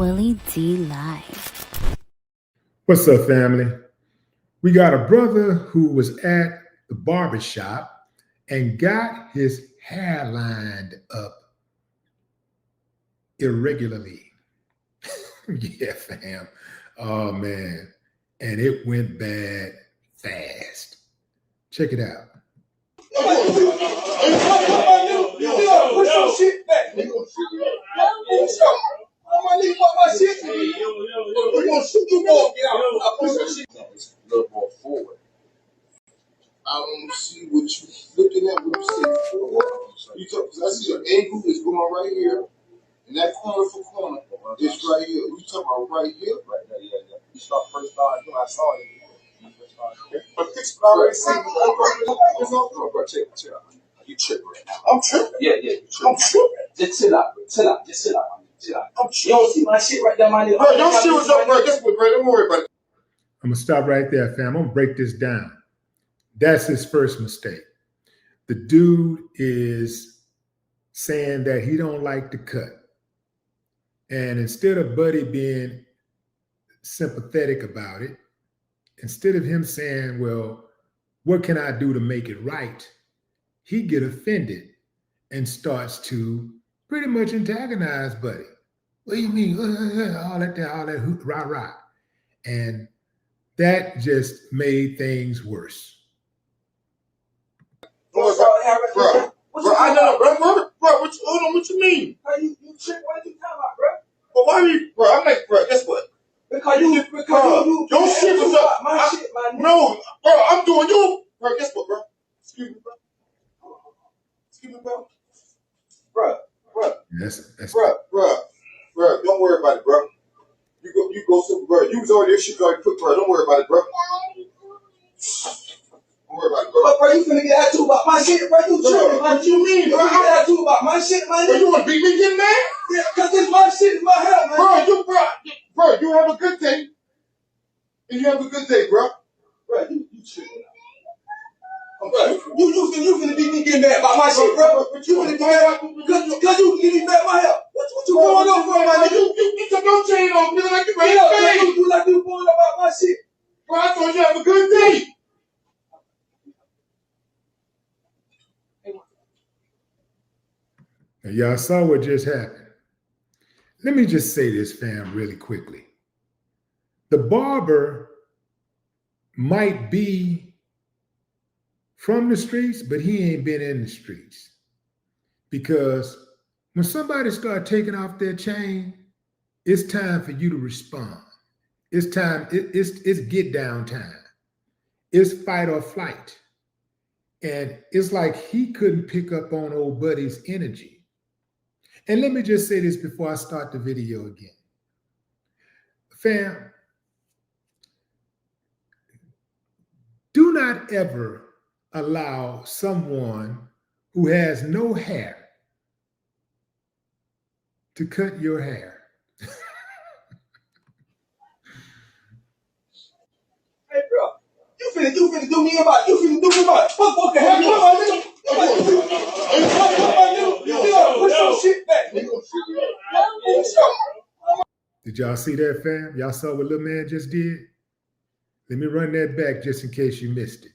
Willie D Live. What's up, family? We got a brother who was at the barber shop and got his hair lined up irregularly. Yeah, fam. Oh, man. And it went bad fast. Check it out. I don't see what you looking at. What you see? You talk, I see your angle is going right here, and that corner for corner is right here. You talking about right here? Right there, yeah. You start first starting. I saw it. But this already seen. Bro, check out. You tripping right now? I'm tripping. Yeah, you tripping. I'm tripping. Just chill out, bro. Just chill out. I'm tripping. You don't see my shit right there, my nigga. Bro, your shit was up, bro. This was, bro. Don't worry about it. I'm going to stop right there, fam. I'm going to break this down. That's his first mistake. The dude is saying that he don't like to cut. And instead of Buddy being sympathetic about it, instead of him saying, well, what can I do to make it right? He get offended and starts to pretty much antagonize Buddy. What do you mean? All that rah. And that just made things worse. Bro, I know, bro. Hold on, what you mean? You trick, what are you talking about, bro? But why you, bro? I'm like, bro, guess what? Because you your shit was up. My shit, my nigga. No, bro, I'm doing you. Bro, guess what, bro? Excuse me, bro. Bro. Bro, don't worry about it, bro. You go super, bro. You was already, your shit already put, bro. Don't worry about it, bro. Don't worry about it, bro. Bro, you finna get attitude about my shit, bro. You tripping. What you mean, bro? You get attitude about my shit, man. Bro, you wanna beat me getting mad? Yeah, cause it's my shit, it's my hair, man. Bro, you have a good day. And you have a good day, bro. Bro, you tripping. Bro, you finna beat me getting mad about my shit, bro. But you finna be mad cause you get me mad about my hair. What you going on for, man? You took your chain off, nigga, like you ready to pay. You like you going about my shit. Bro, I told you have a good day. Now, y'all saw what just happened. Let me just say this, fam, really quickly. The barber might be from the streets, but he ain't been in the streets. Because when somebody start taking off their chain, it's time for you to respond. It's time, it's get down time. It's fight or flight. And it's like he couldn't pick up on old Buddy's energy. And let me just say this before I start the video again. Fam, do not ever allow someone who has no hair to cut your hair. Hey, bro, you finna do me about what fucking hair? Come on, nigga. You gotta push your shit back, nigga. Did y'all see that, fam? Y'all saw what little man just did? Let me run that back just in case you missed it.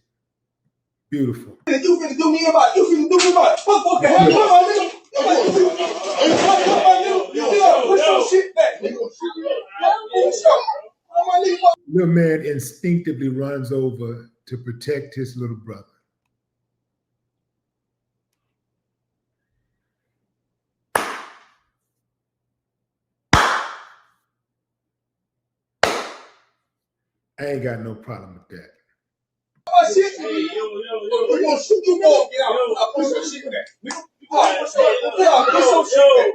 Beautiful. You finna do me about what fucking hair? Come on, nigga. You gotta push your shit back, nigga. Little man instinctively runs over to protect his little brother. I ain't got no problem with that. My shit, we gonna shoot you more. I'll push your shit back. I'll push your shit back. I'll push your shit back.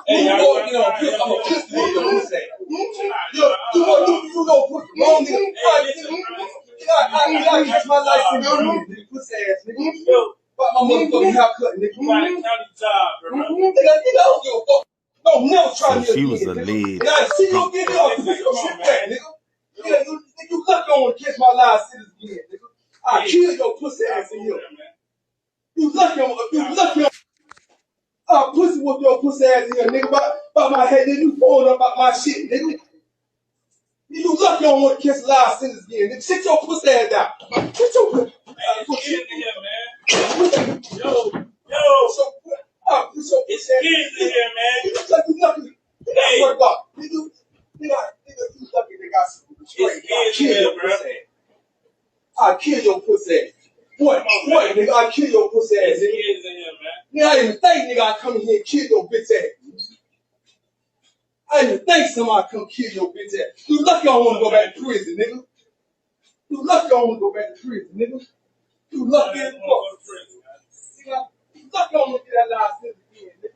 Hey, I'm gonna kiss you. You gonna put the wrong nigga. I catch my life in your nigga, pussy ass nigga. Fuck my motherfucking haircut, nigga. You got a county job, bro. Nigga, I don't give a fuck. Don't never try me again. She was a lead. And I see you again, I'll push your shit back, nigga. You lucky I want to catch my live sentence again, nigga. I'll kill your pussy ass in here. You lucky I'll pussy whoop your pussy ass in here, nigga. By my head, nigga. You phone up about my shit, nigga. You lucky you don't want to kiss a lot of sinners again, nigga. Sit your pussy ass down. Sit your pussy. Kids in here, man. Yo. It's kids in here, man. You look like you lucky. You got work up. Nigga, you lucky they got some straight. I'll kill your pussy ass. I'll kill your pussy ass. Boy, nigga, I'll kill your pussy ass, nigga. Kids in here, man. Nigga, I didn't even think, nigga, I'd come in here and kill your bitch ass. I didn't even think somebody come kill your bitch ass. You lucky I don't want to go back to prison, nigga. You lucky I don't want to go back to prison, nigga. You lucky as fuck. Nigga, you lucky I don't want to get that last sentence again, nigga.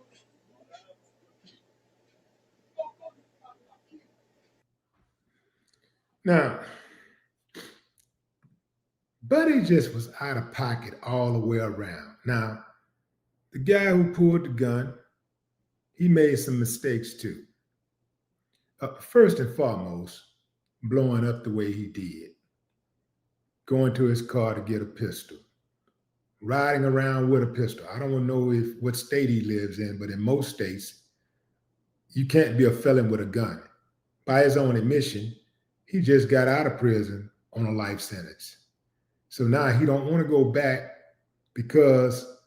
Now, Buddy just was out of pocket all the way around. Now, the guy who pulled the gun, he made some mistakes too. First and foremost, blowing up the way he did. Going to his car to get a pistol. Riding around with a pistol. I don't know what state he lives in, but in most states, you can't be a felon with a gun. By his own admission, he just got out of prison on a life sentence. So now he don't want to go back because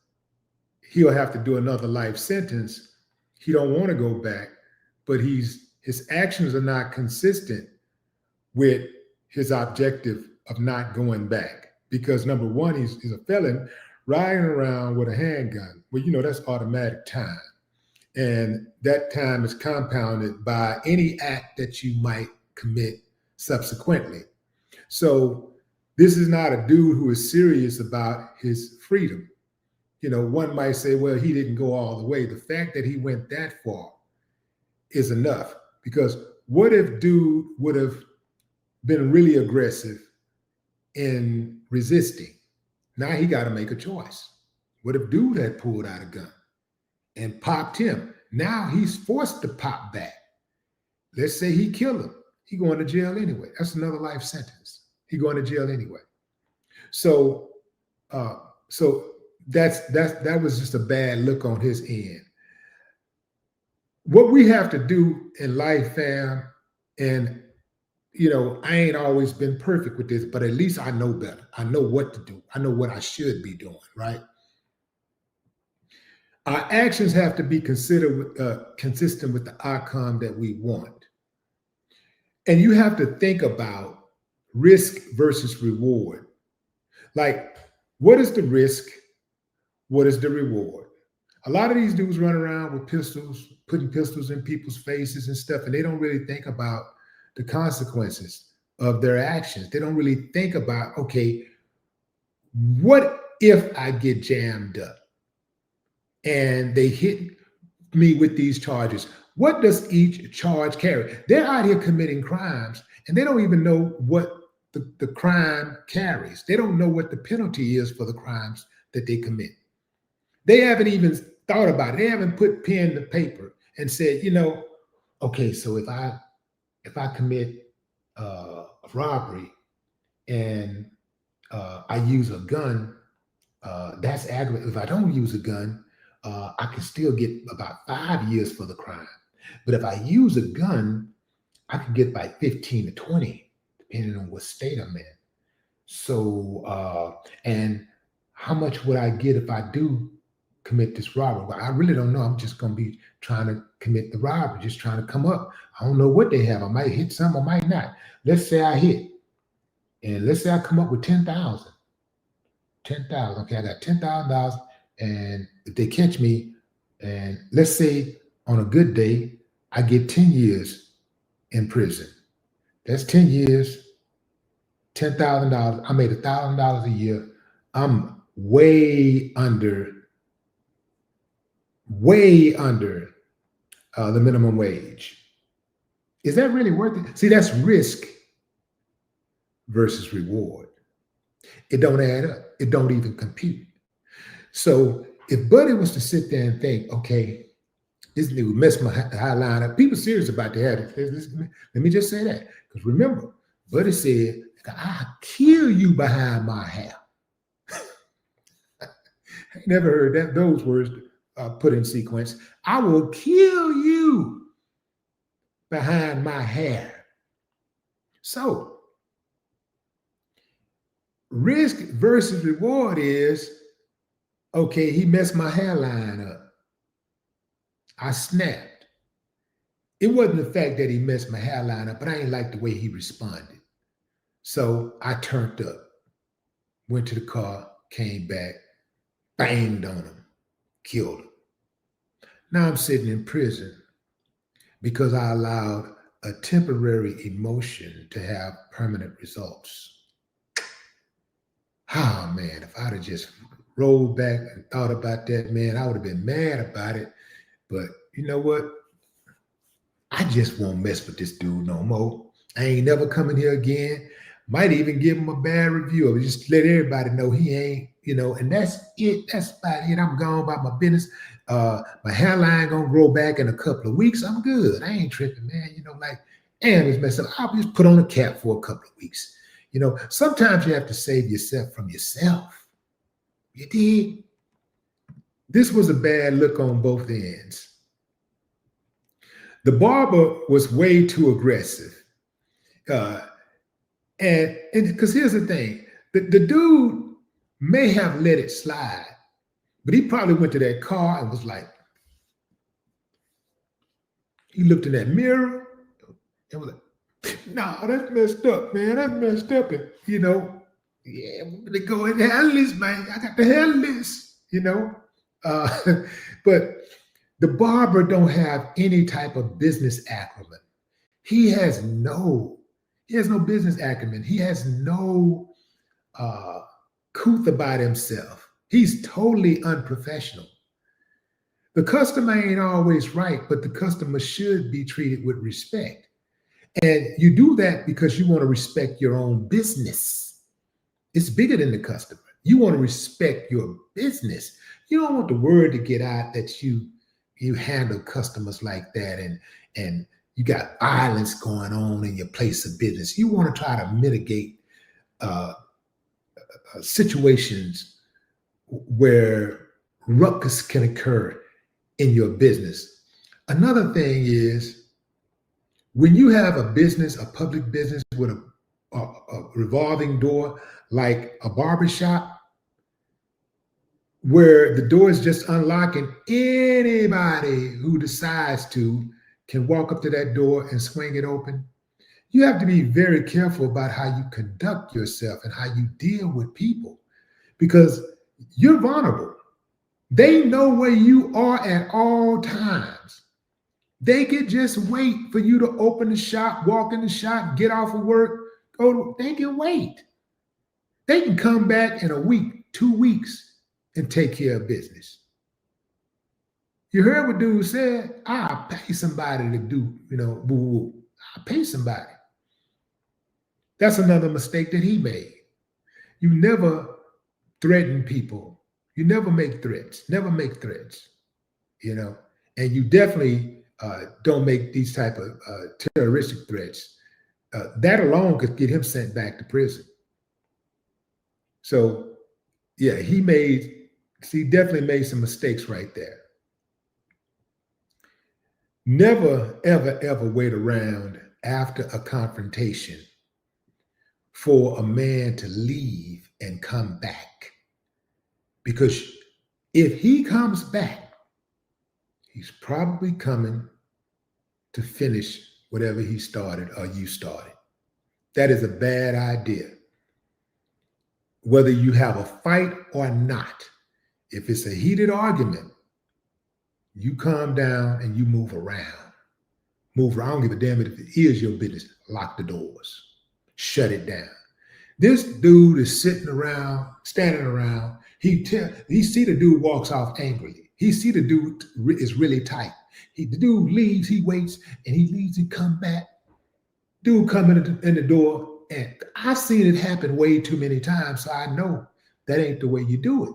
he'll have to do another life sentence. He don't want to go back, but his actions are not consistent with his objective of not going back. Because number one, he's a felon riding around with a handgun. Well, that's automatic time. And that time is compounded by any act that you might commit subsequently. So this is not a dude who is serious about his freedom. One might say, well, he didn't go all the way. The fact that he went that far is enough. Because what if dude would have been really aggressive in resisting? Now he got to make a choice. What if dude had pulled out a gun and popped him? Now he's forced to pop back. Let's say he killed him. He going to jail anyway. That's another life sentence. He going to jail anyway. So that was just a bad look on his end. What we have to do in life, fam, and I ain't always been perfect with this, but at least I know better. I know what to do. I know what I should be doing, right? Our actions have to be considered consistent with the outcome that we want. And you have to think about risk versus reward. Like, what is the risk? What is the reward? A lot of these dudes run around with pistols, putting pistols in people's faces and stuff, and they don't really think about the consequences of their actions. They don't really think about, okay, what if I get jammed up and they hit me with these charges? What does each charge carry? They're out here committing crimes and they don't even know what the crime carries. They don't know what the penalty is for the crimes that they commit. They haven't even thought about it. They haven't put pen to paper and said, okay, so if I commit a robbery and I use a gun, that's aggravated. If I don't use a gun, I can still get about 5 years for the crime. But if I use a gun, I can get by 15 to 20, depending on what state I'm in. So, and how much would I get if I do commit this robbery? Well, I really don't know. I'm just going to be trying to commit the robbery, just trying to come up. I don't know what they have. I might hit some, I might not. Let's say I hit, and let's say I come up with 10,000. 10,000. Okay, I got $10,000, and if they catch me, and let's say on a good day, I get 10 years in prison. That's 10 years, $10,000. I made $1,000 a year. I'm way under the minimum wage. Is that really worth it? See, that's risk versus reward. It don't add up. It don't even compute. So if Buddy was to sit there and think, okay, this nigga messed my hairline up. People serious about the hair. Let me just say that. Because remember, Buddy said, I'll kill you behind my hair. I never heard those words put in sequence. I will kill you behind my hair. So risk versus reward is, okay, he messed my hairline up. I snapped. It wasn't the fact that he messed my hairline up, but I ain't like the way he responded. So I turned up, went to the car, came back, banged on him, killed him. Now I'm sitting in prison because I allowed a temporary emotion to have permanent results. Oh man, if I'd have just rolled back and thought about that, man, I would have been mad about it. But you know what? I just won't mess with this dude no more. I ain't never coming here again. Might even give him a bad review. Just let everybody know he ain't, and that's it. That's about it. I'm gone about my business. My hairline gonna grow back in a couple of weeks. I'm good. I ain't tripping, man. Damn, it's messed up. I'll just put on a cap for a couple of weeks. Sometimes you have to save yourself from yourself. You did. This was a bad look on both ends. The barber was way too aggressive. And because here's the thing, the dude may have let it slide, but he probably went to that car and was like, he looked in that mirror and was like, nah, that's messed up, man. That's messed up. And, yeah, I'm gonna go and handle this, man. I got to handle this, But the barber don't have any type of business acumen. He has no business acumen. He has no couth about himself. He's totally unprofessional. The customer ain't always right, but the customer should be treated with respect. And you do that because you want to respect your own business. It's bigger than the customer. You want to respect your business. You don't want the word to get out that you handle customers like that and you got violence going on in your place of business. You want to try to mitigate situations where ruckus can occur in your business. Another thing is when you have a business, a public business with a revolving door like a barbershop, where the door is just unlocked and anybody who decides to can walk up to that door and swing it open. You have to be very careful about how you conduct yourself and how you deal with people because you're vulnerable. They know where you are at all times. They could just wait for you to open the shop, walk in the shop, get off of work, they can wait. They can come back in a week, 2 weeks, and take care of business. You heard what dude said? I'll pay somebody to do, boo-boo. I'll pay somebody. That's another mistake that he made. You never threaten people. You never make threats. Never make threats, and you definitely don't make these type of terroristic threats. That alone could get him sent back to prison. So, yeah, he definitely made some mistakes right there. Never, ever, ever wait around after a confrontation for a man to leave and come back. Because if he comes back, he's probably coming to finish whatever he started or you started. That is a bad idea. Whether you have a fight or not, if it's a heated argument, you calm down and you move around. Move around. I don't give a damn if it is your business. Lock the doors. Shut it down. This dude is sitting around, standing around. He see the dude walks off angrily. He see the dude is really tight. The dude leaves, he waits, and he leaves and come back. Dude come in the door, and I've seen it happen way too many times, so I know that ain't the way you do it.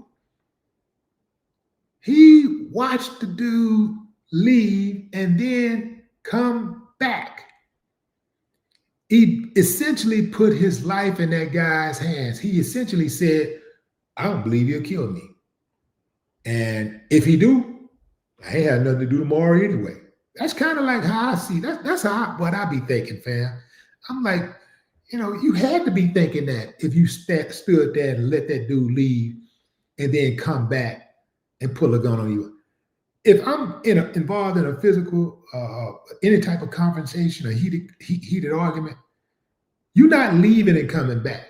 He watched the dude leave and then come back. He essentially put his life in that guy's hands. He essentially said, I don't believe he'll kill me. And if he do, I ain't had nothing to do tomorrow anyway. That's kind of like how I see that's what I be thinking, fam. I'm like, you had to be thinking that if you stood there and let that dude leave and then come back and pull a gun on you. If I'm involved in a physical, any type of conversation or heated argument, you're not leaving and coming back.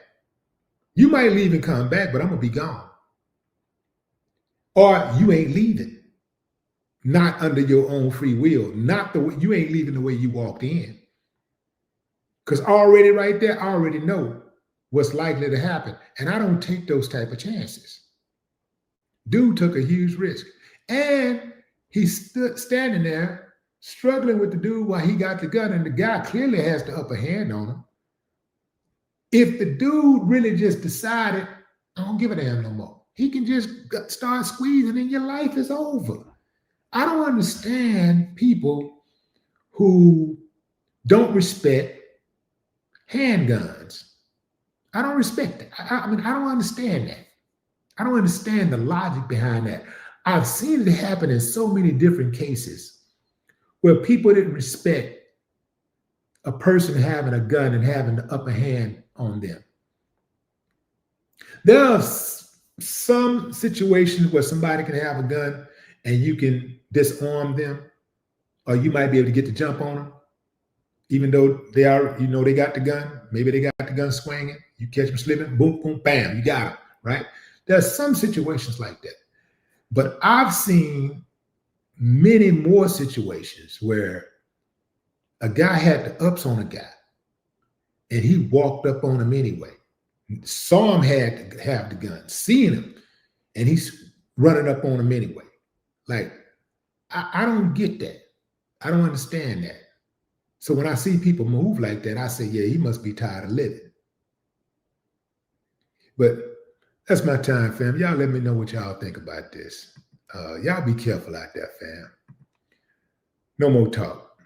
You might leave and come back, but I'm gonna be gone. Or you ain't leaving, not under your own free will, not the way you ain't leaving the way you walked in. Because already right there, I already know what's likely to happen, and I don't take those type of chances. Dude took a huge risk, and he stood standing there struggling with the dude while he got the gun, and the guy clearly has the upper hand on him. If the dude really just decided, I don't give a damn no more, he can just start squeezing and your life is over. I don't understand people who don't respect handguns. I don't respect it. I mean, I don't understand that. I don't understand the logic behind that. I've seen it happen in so many different cases where people didn't respect a person having a gun and having the upper hand on them. There are some situations where somebody can have a gun and you can disarm them, or you might be able to get the jump on them, even though they are, they got the gun. Maybe they got the gun swinging. You catch them slipping, boom, boom, bam, you got them, right? There are some situations like that. But I've seen many more situations where a guy had the ups on a guy and he walked up on him anyway. Saw him had to have the gun, seeing him, and he's running up on him anyway. Like, I don't get that. I don't understand that. So when I see people move like that, I say, yeah, he must be tired of living. But that's my time, fam. Y'all let me know what y'all think about this. Y'all be careful out there, fam. No more talk.